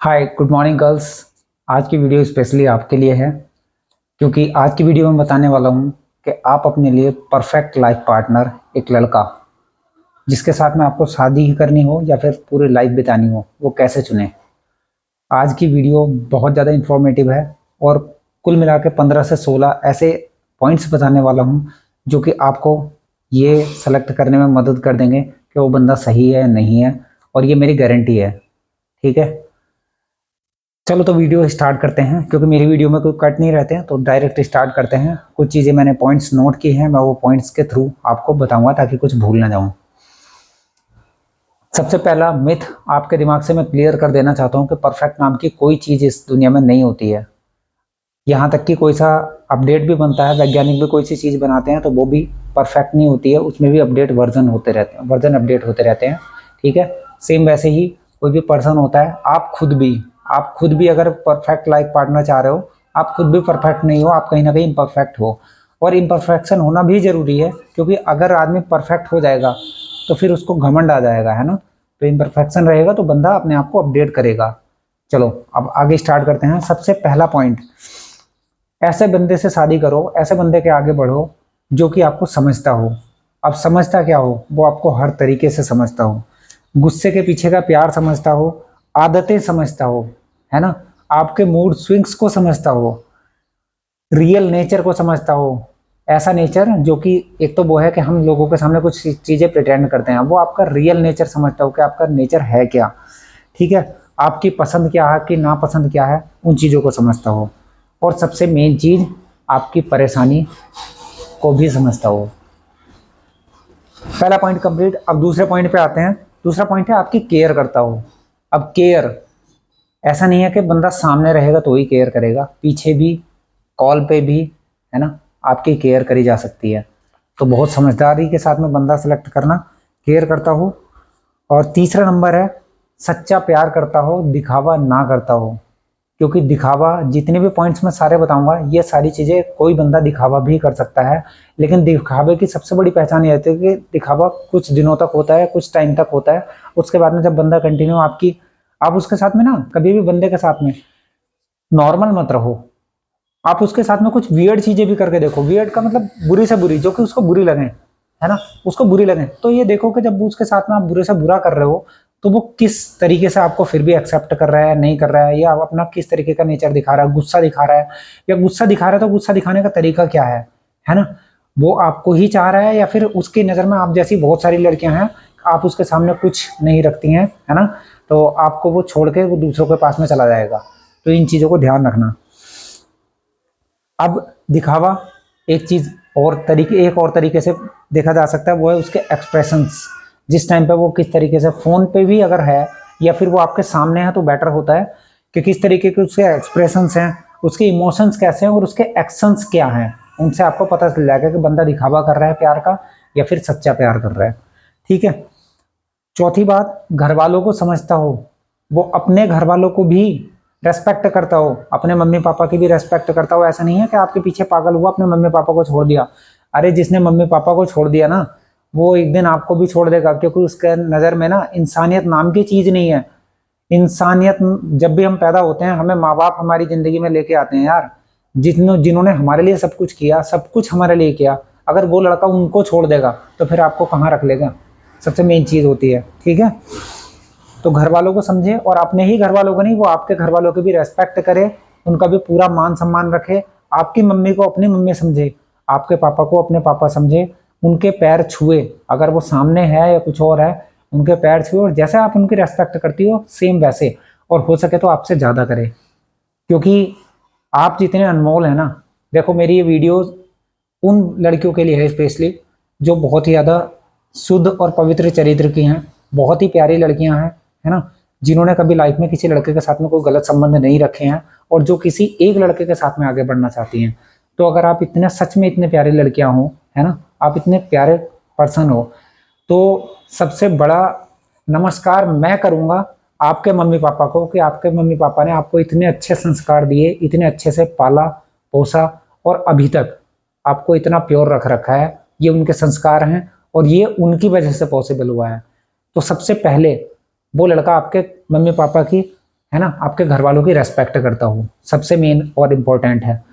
Hi good morning girls. आज की video specially आपके लिए है क्योंकि आज की वीडियो में बताने वाला हूँ कि आप अपने लिए परफेक्ट लाइफ पार्टनर, एक लड़का जिसके साथ में आपको शादी ही करनी हो या फिर पूरी लाइफ बितानी हो, वो कैसे चुने। आज की वीडियो बहुत ज़्यादा इंफॉर्मेटिव है और कुल मिला के 15 से 16 ऐसे पॉइंट्स बताने वाला हूँ जो कि आपको ये सेलेक्ट करने में मदद कर देंगे कि वो बंदा सही है या नहीं है, और ये मेरी गारंटी है। ठीक है, चलो तो वीडियो स्टार्ट करते हैं क्योंकि मेरी वीडियो में कोई कट नहीं रहते हैं, तो डायरेक्ट स्टार्ट करते हैं। कुछ चीज़ें मैंने पॉइंट्स नोट की हैं, मैं वो पॉइंट्स के थ्रू आपको बताऊंगा ताकि कुछ भूल ना जाऊं। सबसे पहला मिथ आपके दिमाग से मैं क्लियर कर देना चाहता हूं कि परफेक्ट नाम की कोई चीज़ इस दुनिया में नहीं होती है। यहाँ तक कि कोई सा अपडेट भी बनता है, वैज्ञानिक भी कोई सी चीज़ बनाते हैं तो वो भी परफेक्ट नहीं होती है, उसमें भी अपडेट वर्जन होते रहते हैं, वर्जन अपडेट होते रहते हैं। ठीक है, सेम वैसे ही कोई भी पर्सन होता है, आप खुद भी अगर परफेक्ट लाइफ पार्टनर चाह रहे हो, आप खुद भी परफेक्ट नहीं हो, आप कहीं ना कहीं इम्परफेक्ट हो। और इम्परफेक्शन होना भी जरूरी है क्योंकि अगर आदमी परफेक्ट हो जाएगा तो फिर उसको घमंड आ जाएगा, है ना। तो इम्परफेक्शन रहेगा तो बंदा अपने आप को अपडेट करेगा। चलो अब आगे स्टार्ट करते हैं। सबसे पहला पॉइंट, ऐसे बंदे से शादी करो, ऐसे बंदे के आगे बढ़ो जो कि आपको समझता हो। अब समझता क्या हो, वो आपको हर तरीके से समझता हो, गुस्से के पीछे का प्यार समझता हो, आदतें समझता हो, है ना, आपके मूड स्विंग्स को समझता हो, रियल नेचर को समझता हो। ऐसा नेचर जो कि एक तो वो है कि हम लोगों के सामने कुछ चीजें प्रिटेंड करते हैं, वो आपका रियल नेचर समझता हो कि आपका नेचर है क्या। ठीक है, आपकी पसंद क्या है, आपकी नापसंद क्या है, उन चीजों को समझता हो। और सबसे मेन चीज, आपकी परेशानी को भी समझता हो। पहला पॉइंट कंप्लीट। अब दूसरे पॉइंट पे आते हैं। दूसरा पॉइंट है आपकी केयर करता हो। अब केयर ऐसा नहीं है कि बंदा सामने रहेगा तो ही केयर करेगा, पीछे भी, कॉल पे भी, है ना, आपकी केयर करी जा सकती है। तो बहुत समझदारी के साथ में बंदा सेलेक्ट करना, केयर करता हो। और तीसरा नंबर है सच्चा प्यार करता हो, दिखावा ना करता हो। क्योंकि दिखावा, जितने भी पॉइंट्स मैं सारे बताऊंगा, ये सारी चीजें कोई बंदा दिखावा भी कर सकता है, लेकिन दिखावे की सबसे बड़ी पहचान ये होती है कि दिखावा कुछ दिनों तक होता है, कुछ टाइम तक होता है। उसके बाद में जब बंदा कंटिन्यू आपकी, आप उसके साथ में ना, कभी भी बंदे के साथ में नॉर्मल मत रहो। आप उसके साथ में कुछ वियर्ड चीजें भी करके देखो। वियर्ड का मतलब बुरी से बुरी, जो कि उसको बुरी लगे, है ना, उसको बुरी लगे, तो ये देखो कि जब उसके साथ में आप बुरे से बुरा कर रहे हो तो वो किस तरीके से आपको फिर भी एक्सेप्ट कर रहा है, नहीं कर रहा है, या अपना किस तरीके का नेचर दिखा रहा है, गुस्सा दिखा रहा है, या गुस्सा दिखा रहा है तो गुस्सा दिखाने का तरीका क्या है ना। वो आपको ही चाह रहा है या फिर उसकी नजर में आप जैसी बहुत सारी लड़कियां हैं, आप उसके सामने कुछ नहीं रखती हैं, है ना, तो आपको वो छोड़ के वो दूसरों के पास में चला जाएगा। तो इन चीजों को ध्यान रखना। अब दिखावा एक चीज एक और तरीके से देखा जा सकता है, वो है उसके एक्सप्रेशंस। जिस टाइम पे वो किस तरीके से, फोन पे भी अगर है या फिर वो आपके सामने है तो बेटर होता है कि किस तरीके के उसके एक्सप्रेशंस हैं, उसके इमोशंस कैसे हैं और उसके एक्शंस क्या हैं। उनसे आपको पता चल जाएगा कि बंदा दिखावा कर रहा है प्यार का या फिर सच्चा प्यार कर रहा है। ठीक है, चौथी बात, घर वालों को समझता हो। वो अपने घर वालों को भी रेस्पेक्ट करता हो, अपने मम्मी पापा की भी रेस्पेक्ट करता हो। ऐसा नहीं है कि आपके पीछे पागल हुआ, अपने मम्मी पापा को छोड़ दिया। अरे जिसने मम्मी पापा को छोड़ दिया ना, वो एक दिन आपको भी छोड़ देगा, क्योंकि उसके नज़र में ना इंसानियत नाम की चीज़ नहीं है। इंसानियत, जब भी हम पैदा होते हैं हमें माँ बाप हमारी ज़िंदगी में लेके आते हैं यार, जिन्होंने हमारे लिए सब कुछ किया, सब कुछ हमारे लिए किया। अगर वो लड़का उनको छोड़ देगा तो फिर आपको कहाँ रख लेगा। सबसे मेन चीज़ होती है। ठीक है, तो घर वालों को समझे, और अपने ही घर वालों को नहीं, वो आपके घर वालों की भी रेस्पेक्ट करे, उनका भी पूरा मान सम्मान रखे। आपकी मम्मी को अपनी मम्मी समझे, आपके पापा को अपने पापा समझे, उनके पैर छुए, अगर वो सामने है या कुछ और है, उनके पैर छुए, और जैसे आप उनकी रेस्पेक्ट करती हो सेम वैसे, और हो सके तो आपसे ज़्यादा करे। क्योंकि आप जितने अनमोल है ना, देखो मेरी ये वीडियोस उन लड़कियों के लिए है स्पेशली जो बहुत ही ज़्यादा शुद्ध और पवित्र चरित्र की हैं, बहुत ही प्यारी लड़कियां हैं, है ना, जिन्होंने कभी लाइफ में किसी लड़के के साथ में कोई गलत संबंध नहीं रखे हैं, और जो किसी एक लड़के के साथ में आगे बढ़ना चाहती हैं। तो अगर आप इतने सच में इतने प्यारी लड़कियां हो, है ना, आप इतने प्यारे पर्सन हो, तो सबसे बड़ा नमस्कार मैं करूँगा आपके मम्मी पापा को, कि आपके मम्मी पापा ने आपको इतने अच्छे संस्कार दिए, इतने अच्छे से पाला पोसा, और अभी तक आपको इतना प्योर रख रखा है। ये उनके संस्कार हैं और ये उनकी वजह से पॉसिबल हुआ है। तो सबसे पहले वो लड़का आपके मम्मी पापा की, है ना, आपके घर वालों की रेस्पेक्ट करता हो, सबसे मेन और इम्पोर्टेंट है।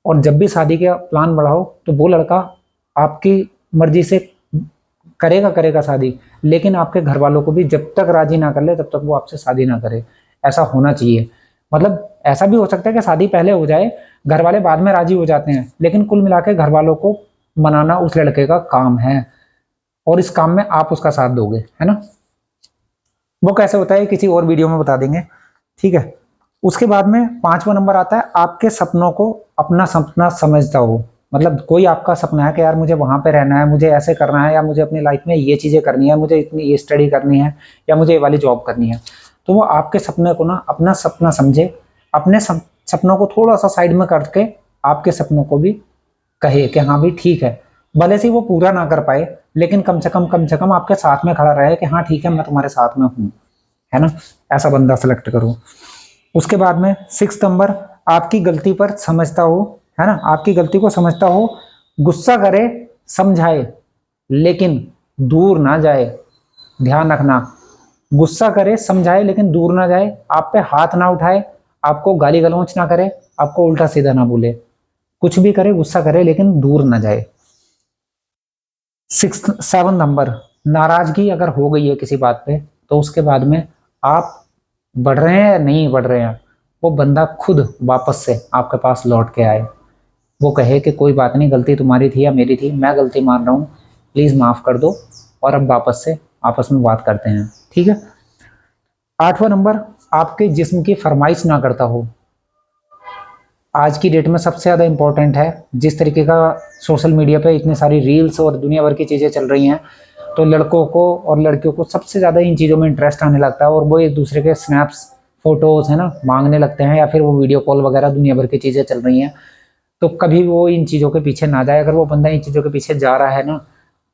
और जब भी शादी का प्लान बढ़ाओ तो वो लड़का आपकी मर्जी से करेगा शादी, लेकिन आपके घर वालों को भी जब तक राजी ना कर ले तब तक वो आपसे शादी ना करे, ऐसा होना चाहिए। मतलब ऐसा भी हो सकता है कि शादी पहले हो जाए, घर वाले बाद में राजी हो जाते हैं, लेकिन कुल मिला के घर वालों को मनाना उस लड़के का काम है, और इस काम में आप उसका साथ दोगे, है ना। वो कैसे होता है किसी और वीडियो में बता देंगे, ठीक है। उसके बाद में 5वां नंबर आता है, आपके सपनों को अपना सपना समझता हो। मतलब कोई आपका सपना है कि यार मुझे वहां पे रहना है, मुझे ऐसे करना है, या मुझे अपनी लाइफ में ये चीजें करनी है, मुझे इतनी ये स्टडी करनी है, या मुझे ये वाली जॉब करनी है, तो वो आपके सपने को ना अपना सपना समझे, अपने सपनों को थोड़ा सा साइड में करके आपके सपनों को भी कहे कि हाँ भाई ठीक है, भले से वो पूरा ना कर पाए, लेकिन कम से कम आपके साथ में खड़ा रहे कि हाँ ठीक है मैं तुम्हारे साथ में हूँ, है ना। ऐसा बंदा सेलेक्ट करो। उसके बाद में 6 नंबर, आपकी गलती पर समझता हो, है ना, आपकी गलती को समझता हो, गुस्सा करे, समझाए, लेकिन दूर ना जाए। ध्यान रखना, गुस्सा करे समझाए लेकिन दूर ना जाए, आप पे हाथ ना उठाए, आपको गाली गलौच ना करे, आपको उल्टा सीधा ना बोले, कुछ भी करे, गुस्सा करे लेकिन दूर ना जाए। 7 नंबर, नाराजगी अगर हो गई है किसी बात पे, तो उसके बाद में आप बढ़ रहे हैं या नहीं बढ़ रहे हैं, वो बंदा खुद वापस से आपके पास लौट के आए, वो कहे कि कोई बात नहीं, गलती तुम्हारी थी या मेरी थी, मैं गलती मान रहा हूँ, प्लीज़ माफ़ कर दो, और अब वापस से आपस में बात करते हैं, ठीक है। 8वां नंबर, आपके जिस्म की फरमाइश ना करता हो। आज की डेट में सबसे ज़्यादा इंपॉर्टेंट है, जिस तरीके का सोशल मीडिया पे इतनी सारी रील्स और दुनिया भर की चीज़ें चल रही हैं, तो लड़कों को और लड़कियों को सबसे ज़्यादा इन चीज़ों में इंटरेस्ट आने लगता है, और वो एक दूसरे के स्नैप्स, फोटोज़, है ना, मांगने लगते हैं, या फिर वो वीडियो कॉल वगैरह दुनिया भर की चीज़ें चल रही हैं। तो कभी वो इन चीज़ों के पीछे ना जाए। अगर वो बंदा इन चीज़ों के पीछे जा रहा है ना,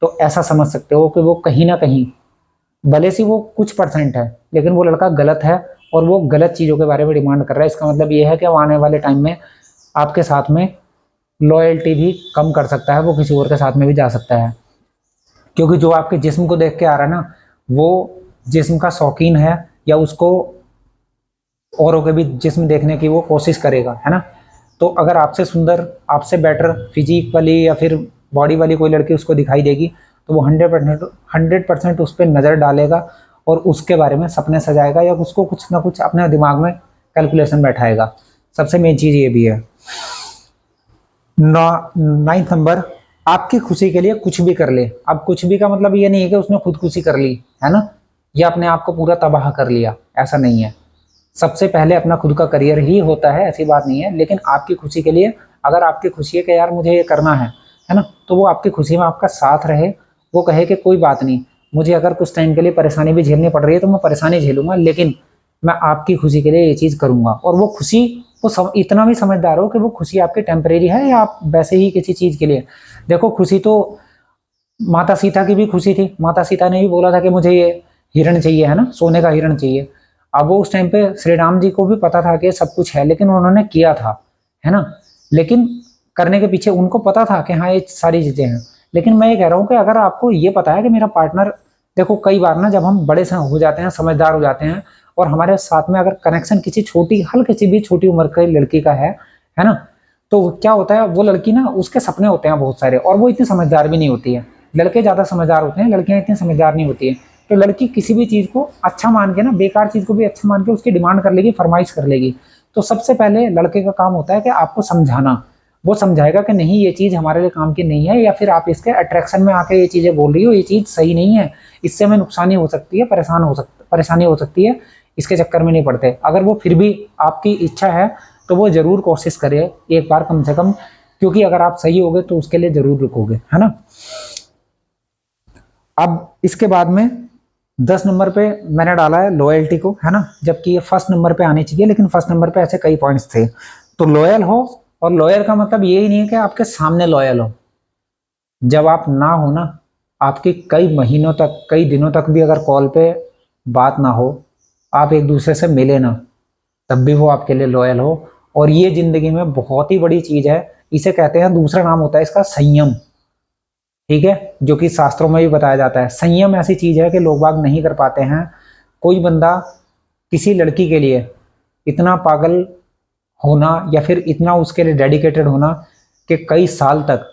तो ऐसा समझ सकते हो कि वो कहीं ना कहीं, भले से वो कुछ परसेंट है, लेकिन वो लड़का गलत है, और वो गलत चीज़ों के बारे में डिमांड कर रहा है। इसका मतलब ये है कि वो आने वाले टाइम में आपके साथ में लॉयल्टी भी कम कर सकता है, वो किसी और के साथ में भी जा सकता है, क्योंकि जो आपके जिस्म को देख के आ रहा है ना, वो जिस्म का शौकीन है, या उसको औरों के भी जिस्म देखने की वो कोशिश करेगा, है ना। तो अगर आपसे सुंदर, आपसे बेटर फिजिक वाली या फिर बॉडी वाली कोई लड़की उसको दिखाई देगी, तो वो 100% उस पर नज़र डालेगा, और उसके बारे में सपने सजाएगा, या उसको कुछ ना कुछ अपने दिमाग में कैलकुलेशन बैठाएगा। सबसे मेन चीज़ ये भी है। 9वां नंबर, आपकी खुशी के लिए कुछ भी कर ले। अब कुछ भी का मतलब ये नहीं है कि उसने खुदकुशी कर ली, है ना, या अपने आप को पूरा तबाह कर लिया, ऐसा नहीं है। सबसे पहले अपना खुद का करियर ही होता है, ऐसी बात नहीं है, लेकिन आपकी खुशी के लिए, अगर आपकी खुशी है कि यार मुझे ये करना है ना, तो वो आपकी खुशी में आपका साथ रहे, वो कहे कि कोई बात नहीं, मुझे अगर कुछ टाइम के लिए परेशानी भी झेलनी पड़ रही है तो मैं परेशानी झेलूंगा, लेकिन मैं आपकी खुशी के लिए ये चीज़ करूंगा। और वो खुशी, वो इतना भी समझदार हो कि वो खुशी आपकी टेम्परेरी है, या आप वैसे ही किसी चीज़ के लिए। देखो खुशी तो माता सीता की भी खुशी थी, माता सीता ने भी बोला था कि मुझे ये हिरण चाहिए, है ना, सोने का हिरण चाहिए। अब वो उस टाइम पे श्री राम जी को भी पता था कि सब कुछ है, लेकिन उन्होंने किया था, है ना। लेकिन करने के पीछे उनको पता था कि हाँ ये सारी चीजें हैं। लेकिन मैं ये कह रहा हूँ कि अगर आपको ये पता है कि मेरा पार्टनर, देखो कई बार ना जब हम बड़े से हो जाते हैं, समझदार हो जाते हैं, और हमारे साथ में अगर कनेक्शन किसी छोटी, हल्की सी भी छोटी उम्र की लड़की का है ना, तो क्या होता है, वो लड़की ना, उसके सपने होते हैं बहुत सारे, और वो इतनी समझदार भी नहीं होती है। लड़के ज्यादा समझदार होते हैं, लड़कियां इतनी समझदार नहीं होती है। तो लड़की किसी भी चीज को अच्छा मान के ना, बेकार चीज को भी अच्छा मान के उसकी डिमांड कर लेगी, फरमाइश कर लेगी। तो सबसे पहले लड़के का काम होता है कि आपको समझाना। वो समझाएगा कि नहीं ये चीज हमारे लिए काम की नहीं है, या फिर आप इसके अट्रैक्शन में आके ये चीजें बोल रही हो, ये चीज सही नहीं है, इससे हमें नुकसानी हो सकती है, परेशानी हो सकती है, इसके चक्कर में नहीं पड़ते। अगर वो फिर भी आपकी इच्छा है तो वो जरूर कोशिश करे एक बार कम से कम, क्योंकि अगर आप सही होगे तो उसके लिए जरूर रुकोगे, है ना। अब इसके बाद में 10 नंबर पे मैंने डाला है लॉयल्टी को, है ना, जबकि ये फर्स्ट नंबर पे आनी चाहिए, लेकिन फर्स्ट नंबर पे ऐसे कई पॉइंट्स थे। तो लॉयल हो, और लॉयल का मतलब यही नहीं है कि आपके सामने लॉयल हो। जब आप ना हो ना, आपकी कई महीनों तक, कई दिनों तक भी अगर कॉल पे बात ना हो, आप एक दूसरे से मिले ना, तब भी वो आपके लिए लॉयल हो। और ये जिंदगी में बहुत ही बड़ी चीज है, इसे कहते हैं, दूसरा नाम होता है इसका संयम, ठीक है, जो कि शास्त्रों में भी बताया जाता है। संयम ऐसी चीज है कि लोग बाग नहीं कर पाते हैं। कोई बंदा किसी लड़की के लिए इतना पागल होना या फिर इतना उसके लिए डेडिकेटेड होना कि कई साल तक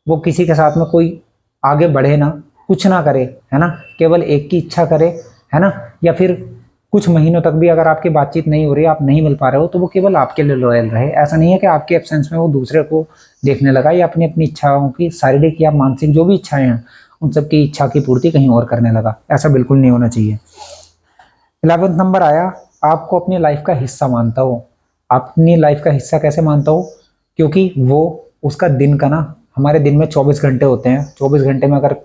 वो किसी के साथ में कोई आगे बढ़े ना, कुछ ना करे, है ना, केवल एक की इच्छा करे, है ना, या फिर कुछ महीनों तक भी अगर आपकी बातचीत नहीं हो रही, आप नहीं मिल पा रहे हो, तो वो केवल आपके लिए लॉयल रहे। ऐसा नहीं है कि आपके एब्सेंस में वो दूसरे को देखने लगा या अपनी अपनी इच्छाओं की, शारीरिक या मानसिक जो भी इच्छाएं हैं उन सब की इच्छा की पूर्ति कहीं और करने लगा। ऐसा बिल्कुल नहीं होना चाहिए। 11वां नंबर आया, आपको अपनी लाइफ का हिस्सा मानता हो। अपनी लाइफ का हिस्सा कैसे मानता हो? क्योंकि वो उसका दिन का ना, हमारे दिन में 24 घंटे होते हैं, 24 घंटे में अगर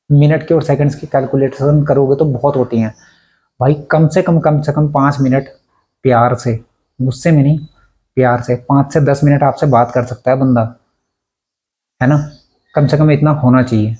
मिनट के और सेकंड्स की कैलकुलेशन करोगे तो बहुत होती हैं भाई। कम से कम 5 मिनट प्यार से, गुस्से में नहीं, प्यार से 5 से 10 मिनट आपसे बात कर सकता है बंदा, है ना, कम से कम इतना होना चाहिए।